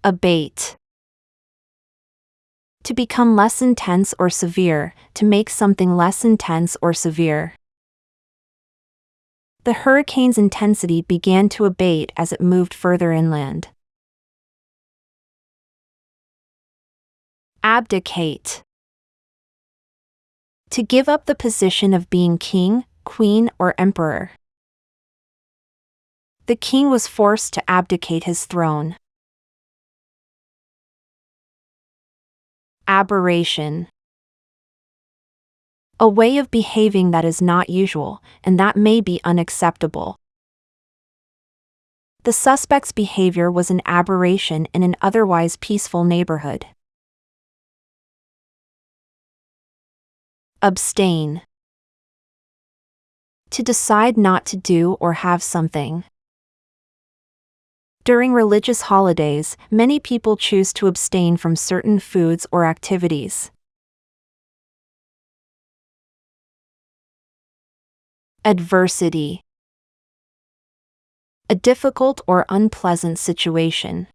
Abate. To become less intense or severe, to make something less intense or severe. The hurricane's intensity began to abate as it moved further inland. Abdicate. To give up the position of being king, queen, or emperor. The king was forced to abdicate his throne. Aberration. A way of behaving that is not usual, and that may be unacceptable. The suspect's behavior was an aberration in an otherwise peaceful neighborhood. Abstain. To decide not to do or have something. During religious holidays, many people choose to abstain from certain foods or activities. Adversity. A difficult or unpleasant situation.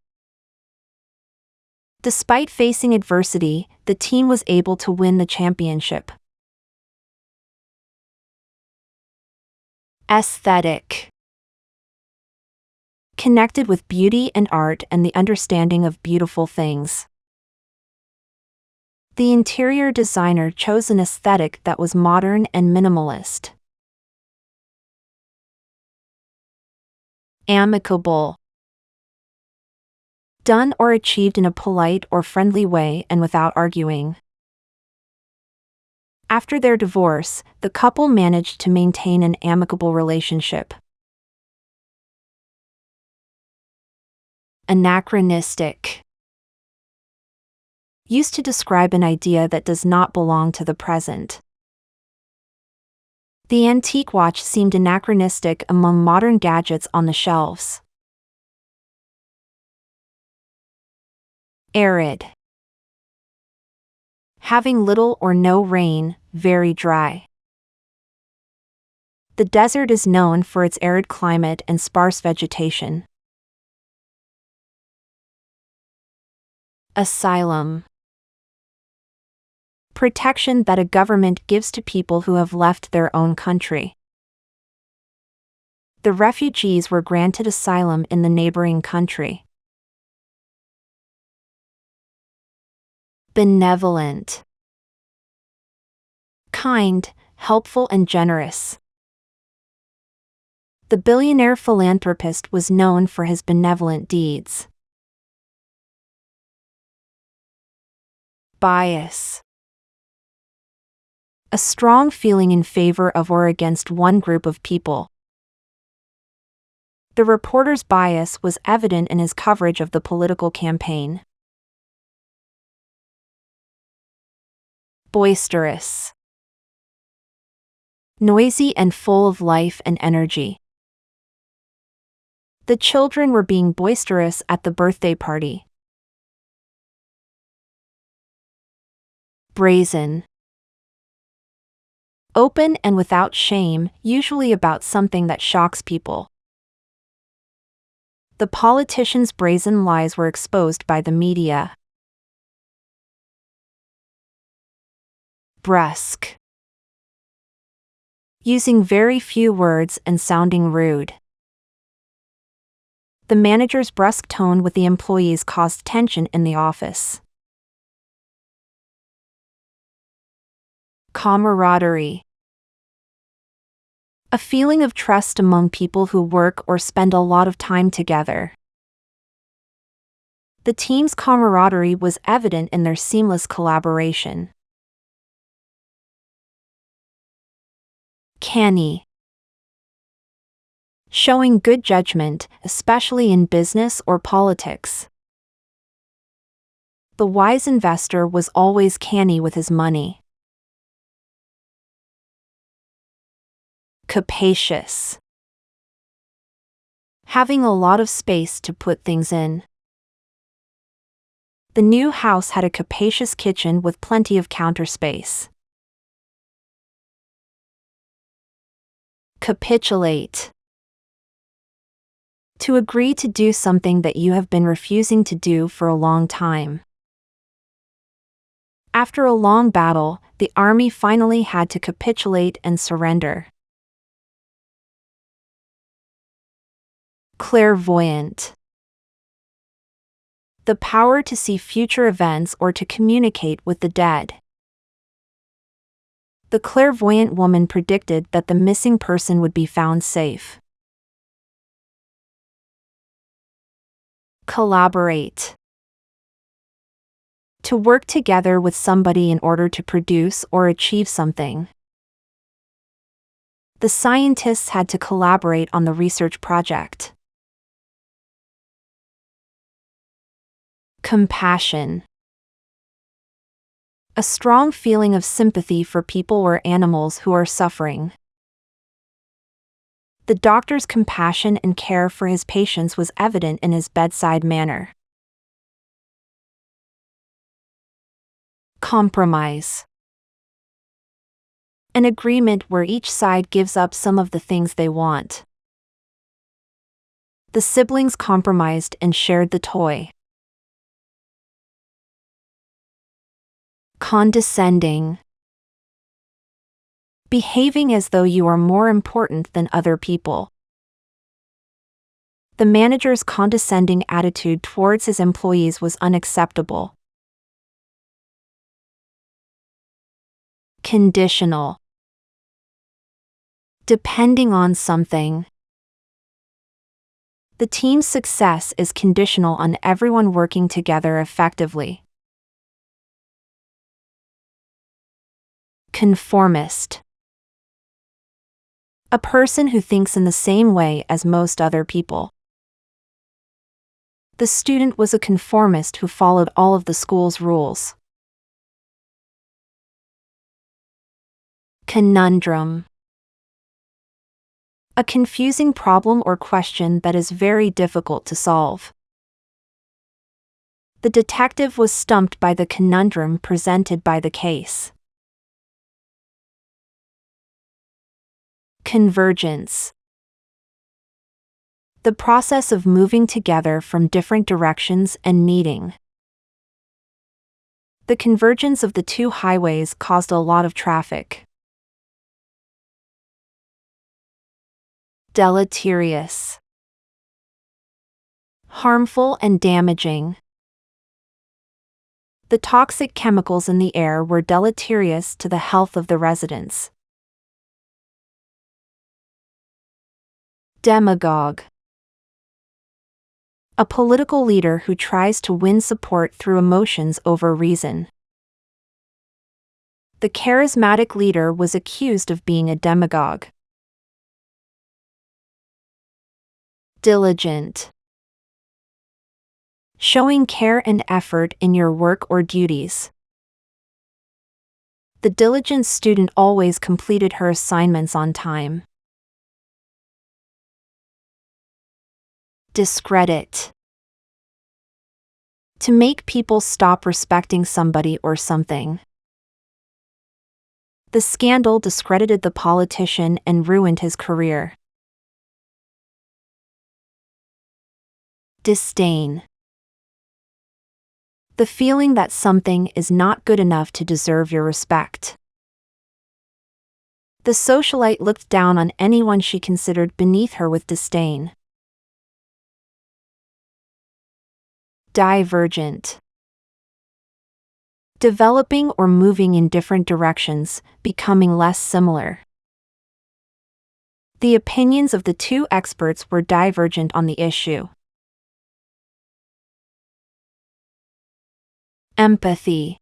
Despite facing adversity, the team was able to win the championship. Aesthetic. Connected with beauty and art and the understanding of beautiful things. The interior designer chose an aesthetic that was modern and minimalist. Amicable. Done or achieved in a polite or friendly way and without arguing. After their divorce, the couple managed to maintain an amicable relationship. Anachronistic. Used to describe an idea that does not belong to the present. The antique watch seemed anachronistic among modern gadgets on the shelves. Arid. Having little or no rain, very dry. The desert is known for its arid climate and sparse vegetation. Asylum. Protection that a government gives to people who have left their own country. The refugees were granted asylum in the neighboring country. Benevolent. Kind, helpful and generous. The billionaire philanthropist was known for his benevolent deeds. Bias. A strong feeling in favor of or against one group of people. The reporter's bias was evident in his coverage of the political campaign. Boisterous. Noisy and full of life and energy. The children were being boisterous at the birthday party. Brazen. Open and without shame, usually about something that shocks people. The politicians' brazen lies were exposed by the media. Brusque. Using very few words and sounding rude. The manager's brusque tone with the employees caused tension in the office. Camaraderie. A feeling of trust among people who work or spend a lot of time together. The team's camaraderie was evident in their seamless collaboration. Canny. Showing good judgment, especially in business or politics. The wise investor was always canny with his money. Capacious. Having a lot of space to put things in. The new house had a capacious kitchen with plenty of counter space. Capitulate. To agree to do something that you have been refusing to do for a long time. After a long battle, the army finally had to capitulate and surrender. Clairvoyant. The power to see future events or to communicate with the dead. The clairvoyant woman predicted that the missing person would be found safe. Collaborate. To work together with somebody in order to produce or achieve something. The scientists had to collaborate on the research project. Compassion. A strong feeling of sympathy for people or animals who are suffering. The doctor's compassion and care for his patients was evident in his bedside manner. Compromise. An agreement where each side gives up some of the things they want. The siblings compromised and shared the toy. Condescending. Behaving as though you are more important than other people. The manager's condescending attitude towards his employees was unacceptable. Conditional. Depending on something. The team's success is conditional on everyone working together effectively. Conformist. A person who thinks in the same way as most other people. The student was a conformist who followed all of the school's rules. Conundrum. A confusing problem or question that is very difficult to solve. The detective was stumped by the conundrum presented by the case. Convergence. The process of moving together from different directions and meeting. The convergence of the two highways caused a lot of traffic. Deleterious. Harmful and damaging. The toxic chemicals in the air were deleterious to the health of the residents. Demagogue. A political leader who tries to win support through emotions over reason. The charismatic leader was accused of being a demagogue. Diligent. Showing care and effort in your work or duties. The diligent student always completed her assignments on time. Discredit. To make people stop respecting somebody or something. The scandal discredited the politician and ruined his career. Disdain. The feeling that something is not good enough to deserve your respect. The socialite looked down on anyone she considered beneath her with disdain. Divergent. Developing or moving in different directions, becoming less similar. The opinions of the two experts were divergent on the issue. Empathy.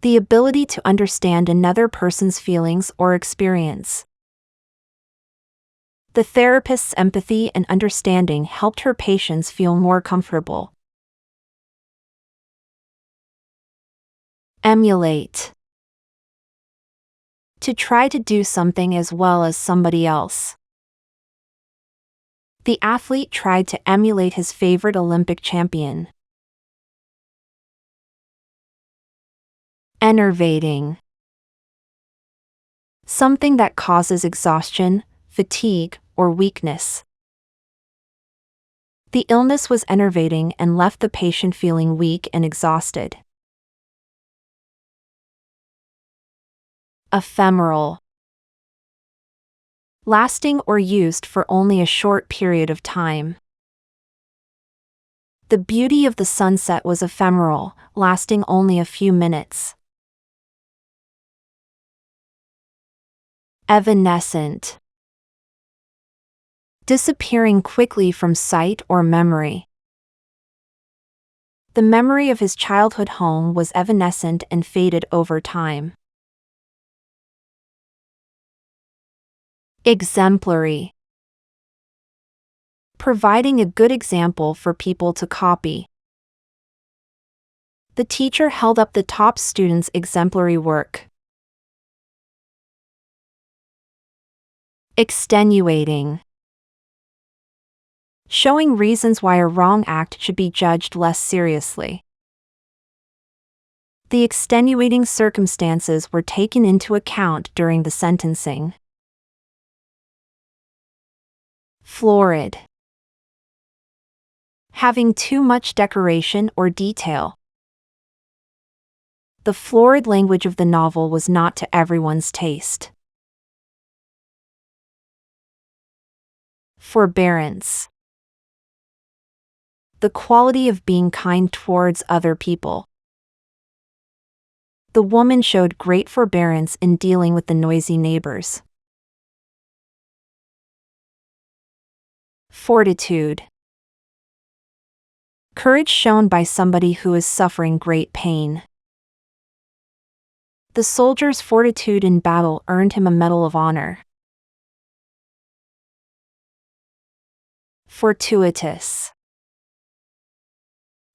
The ability to understand another person's feelings or experience. The therapist's empathy and understanding helped her patients feel more comfortable. Emulate. To try to do something as well as somebody else. The athlete tried to emulate his favorite Olympic champion. Enervating. Something that causes exhaustion, fatigue, or weakness. The illness was enervating and left the patient feeling weak and exhausted. Ephemeral. Lasting or used for only a short period of time. The beauty of the sunset was ephemeral, lasting only a few minutes. Evanescent. Disappearing quickly from sight or memory. The memory of his childhood home was evanescent and faded over time. Exemplary. Providing a good example for people to copy. The teacher held up the top student's exemplary work. Extenuating. Showing reasons why a wrong act should be judged less seriously. The extenuating circumstances were taken into account during the sentencing. Florid. Having too much decoration or detail. The florid language of the novel was not to everyone's taste. Forbearance. The quality of being kind towards other people. The woman showed great forbearance in dealing with the noisy neighbors. Fortitude. Courage shown by somebody who is suffering great pain. The soldier's fortitude in battle earned him a Medal of Honor. Fortuitous.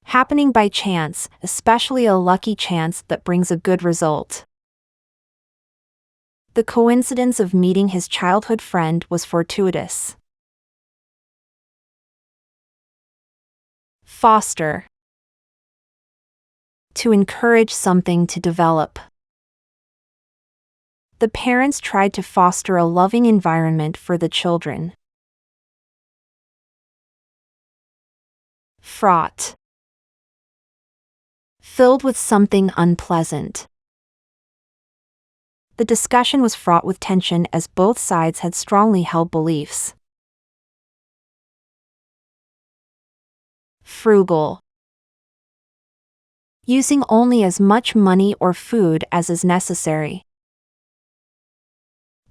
Happening by chance, especially a lucky chance that brings a good result. The coincidence of meeting his childhood friend was fortuitous. Foster. To encourage something to develop. The parents tried to foster a loving environment for the children. Fraught. Filled with something unpleasant. The discussion was fraught with tension as both sides had strongly held beliefs. Frugal. Using only as much money or food as is necessary.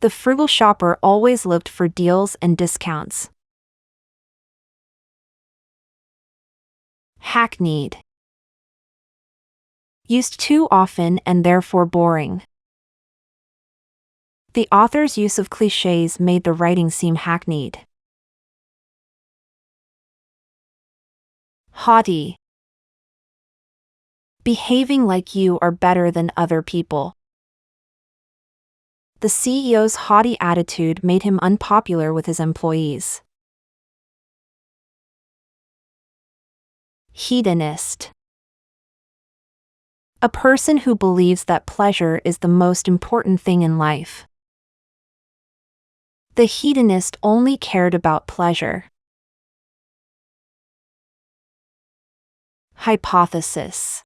The frugal shopper always looked for deals and discounts. Hackneyed. Used too often and therefore boring. The author's use of clichés made the writing seem hackneyed. Haughty. Behaving like you are better than other people. The CEO's haughty attitude made him unpopular with his employees. Hedonist. A person who believes that pleasure is the most important thing in life. The hedonist only cared about pleasure. Hypothesis.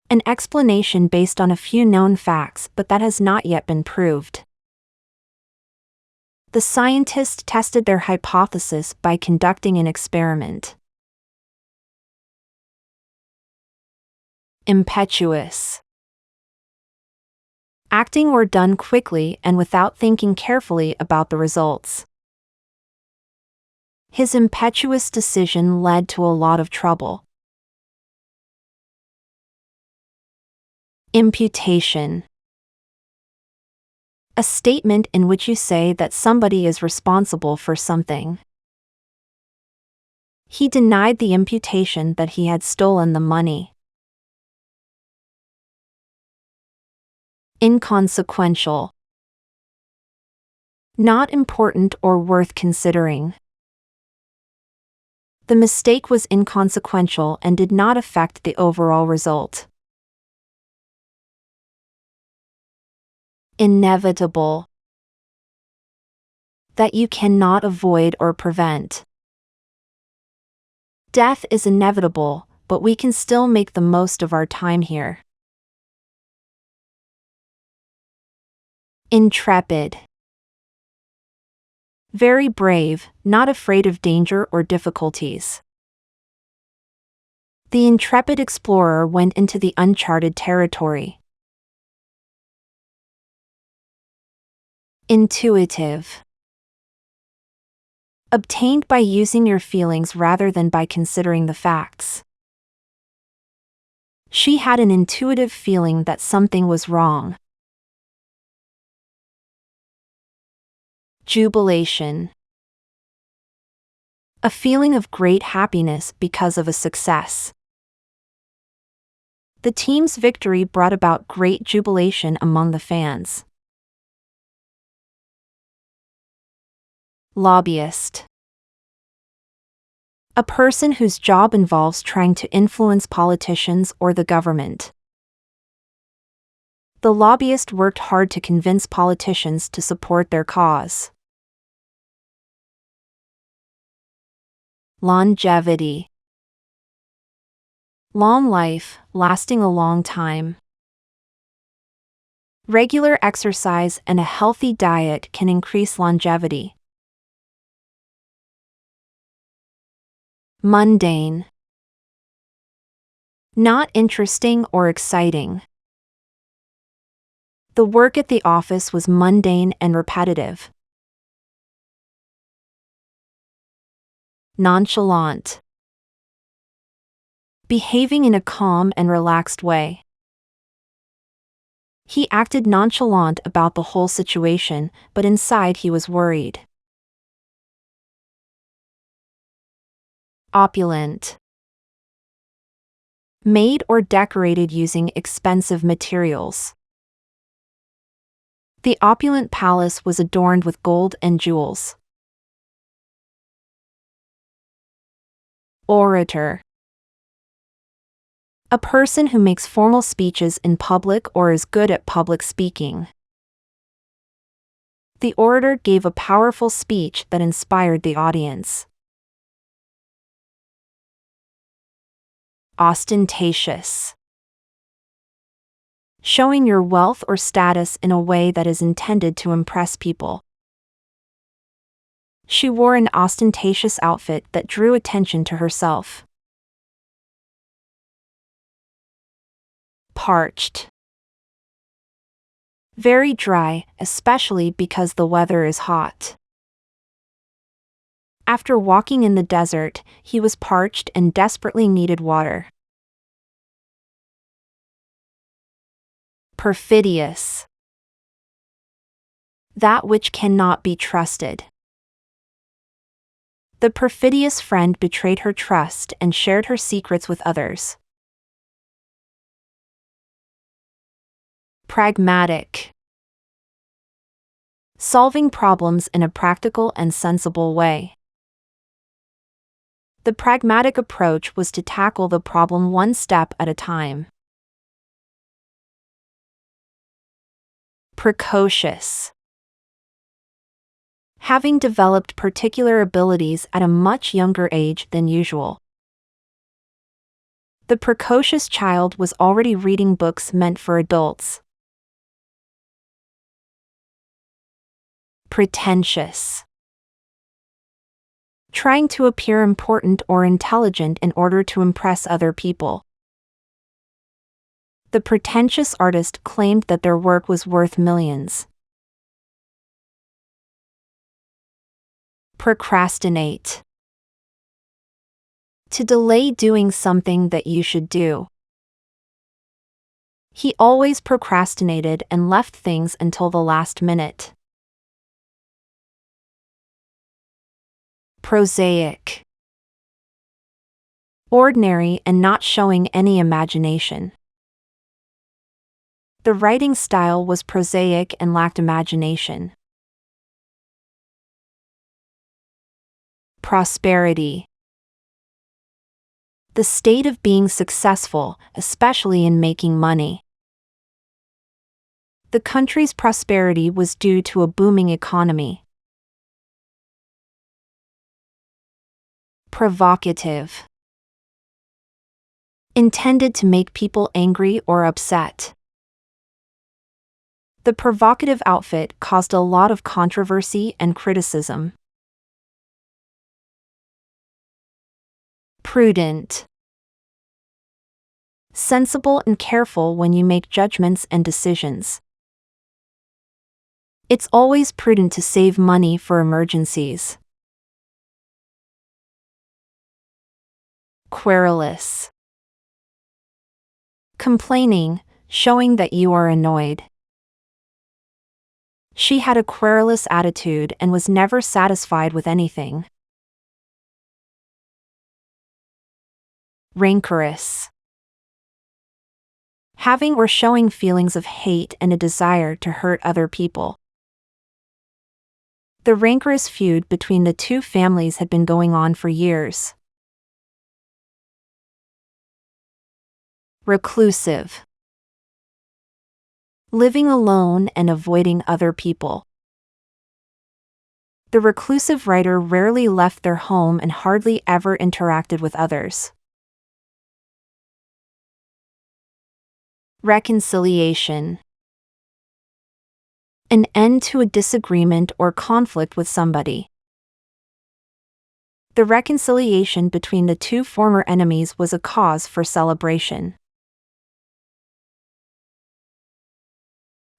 An explanation based on a few known facts but that has not yet been proved. The scientists tested their hypothesis by conducting an experiment. Impetuous. Acting or done quickly and without thinking carefully about the results. His impetuous decision led to a lot of trouble. Imputation. A statement in which you say that somebody is responsible for something. He denied the imputation that he had stolen the money. Inconsequential. Not important or worth considering. The mistake was inconsequential and did not affect the overall result. Inevitable. That you cannot avoid or prevent. Death is inevitable, but we can still make the most of our time here. Intrepid. Very brave, not afraid of danger or difficulties. The intrepid explorer went into the uncharted territory. Intuitive. Obtained by using your feelings rather than by considering the facts. She had an intuitive feeling that something was wrong. Jubilation. A feeling of great happiness because of a success. The team's victory brought about great jubilation among the fans. Lobbyist. A person whose job involves trying to influence politicians or the government. The lobbyist worked hard to convince politicians to support their cause. Longevity. Long life, lasting a long time. Regular exercise and a healthy diet can increase longevity. Mundane. Not interesting or exciting. The work at the office was mundane and repetitive. Nonchalant. Behaving in a calm and relaxed way. He acted nonchalant about the whole situation, but inside he was worried. Opulent. Made or decorated using expensive materials. The opulent palace was adorned with gold and jewels. Orator. A person who makes formal speeches in public or is good at public speaking. The orator gave a powerful speech that inspired the audience. Ostentatious. Showing your wealth or status in a way that is intended to impress people. She wore an ostentatious outfit that drew attention to herself. Parched. Very dry, especially because the weather is hot. After walking in the desert, he was parched and desperately needed water. Perfidious. That which cannot be trusted. The perfidious friend betrayed her trust and shared her secrets with others. Pragmatic. Solving problems in a practical and sensible way. The pragmatic approach was to tackle the problem one step at a time. Precocious. Having developed particular abilities at a much younger age than usual. The precocious child was already reading books meant for adults. Pretentious. Trying to appear important or intelligent in order to impress other people. The pretentious artist claimed that their work was worth millions. Procrastinate. To delay doing something that you should do. He always procrastinated and left things until the last minute. Prosaic. Ordinary and not showing any imagination. The writing style was prosaic and lacked imagination. Prosperity. The state of being successful, especially in making money. The country's prosperity was due to a booming economy. Provocative. Intended to make people angry or upset. The provocative outfit caused a lot of controversy and criticism. Prudent. Sensible and careful when you make judgments and decisions. It's always prudent to save money for emergencies. Querulous. Complaining, showing that you are annoyed. She had a querulous attitude and was never satisfied with anything. Rancorous. Having or showing feelings of hate and a desire to hurt other people. The rancorous feud between the two families had been going on for years. Reclusive. Living alone and avoiding other people. The reclusive writer rarely left their home and hardly ever interacted with others. Reconciliation. An end to a disagreement or conflict with somebody. The reconciliation between the two former enemies was a cause for celebration.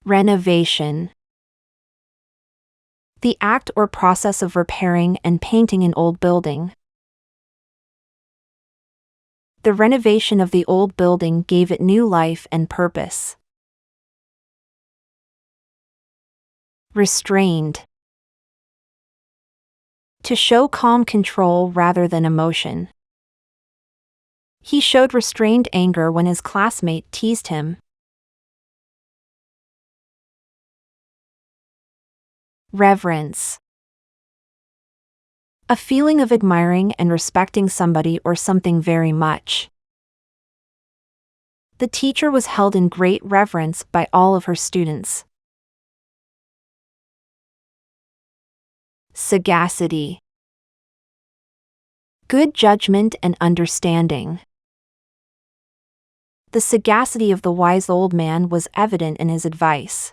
Renovation. The act or process of repairing and painting an old building. The renovation of the old building gave it new life and purpose. Restrained. To show calm control rather than emotion. He showed restrained anger when his classmate teased him. Reverence. A feeling of admiring and respecting somebody or something very much. The teacher was held in great reverence by all of her students. Sagacity. Good judgment and understanding. The sagacity of the wise old man was evident in his advice.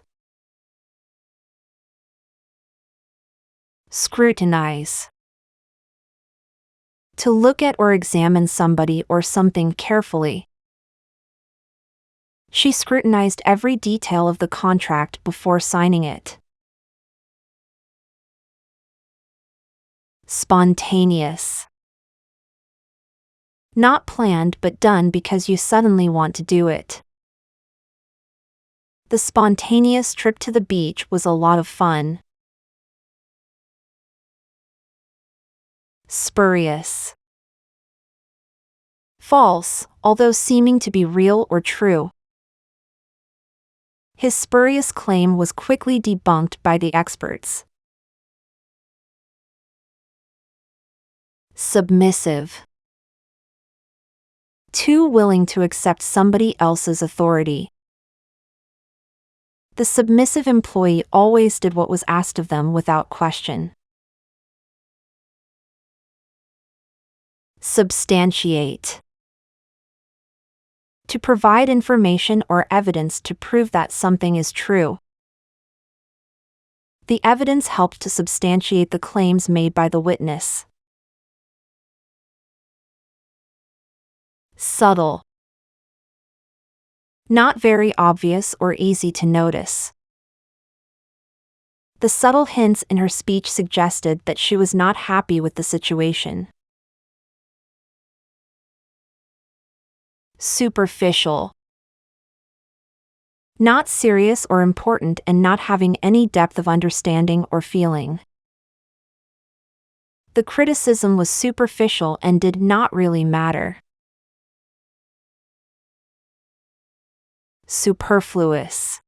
Scrutinize. To look at or examine somebody or something carefully. She scrutinized every detail of the contract before signing it. Spontaneous. Not planned but done because you suddenly want to do it. The spontaneous trip to the beach was a lot of fun. Spurious. False, although seeming to be real or true. His spurious claim was quickly debunked by the experts. Submissive. Too willing to accept somebody else's authority. The submissive employee always did what was asked of them without question. Substantiate. To provide information or evidence to prove that something is true. The evidence helped to substantiate the claims made by the witness. Subtle. Not very obvious or easy to notice. The subtle hints in her speech suggested that she was not happy with the situation. Superficial. Not serious or important and not having any depth of understanding or feeling. The criticism was superficial and did not really matter. Superfluous.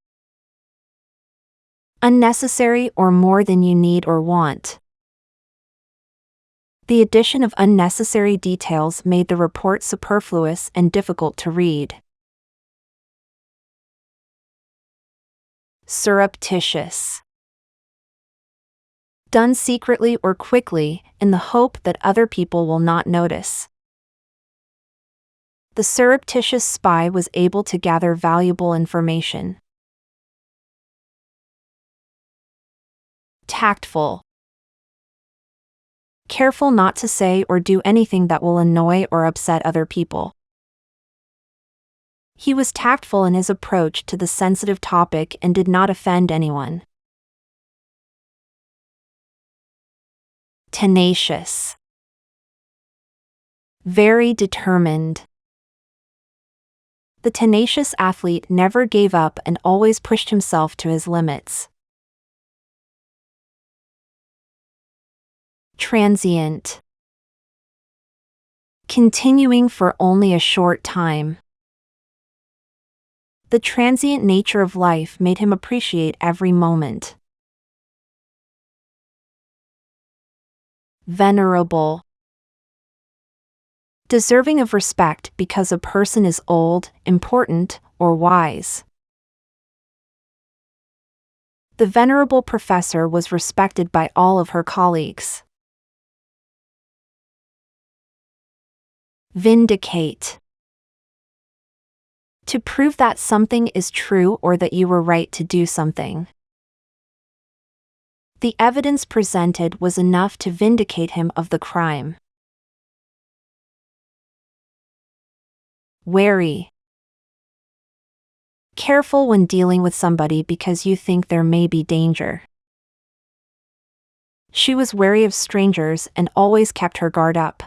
Unnecessary or more than you need or want. The addition of unnecessary details made the report superfluous and difficult to read. Surreptitious. Done secretly or quickly, in the hope that other people will not notice. The surreptitious spy was able to gather valuable information. Tactful. Careful not to say or do anything that will annoy or upset other people. He was tactful in his approach to the sensitive topic and did not offend anyone. Tenacious. Very determined. The tenacious athlete never gave up and always pushed himself to his limits. Transient. Continuing for only a short time. The transient nature of life made him appreciate every moment. Venerable. Deserving of respect because a person is old, important, or wise. The venerable professor was respected by all of her colleagues. Vindicate. To prove that something is true or that you were right to do something. The evidence presented was enough to vindicate him of the crime. Wary. Careful when dealing with somebody because you think there may be danger. She was wary of strangers and always kept her guard up.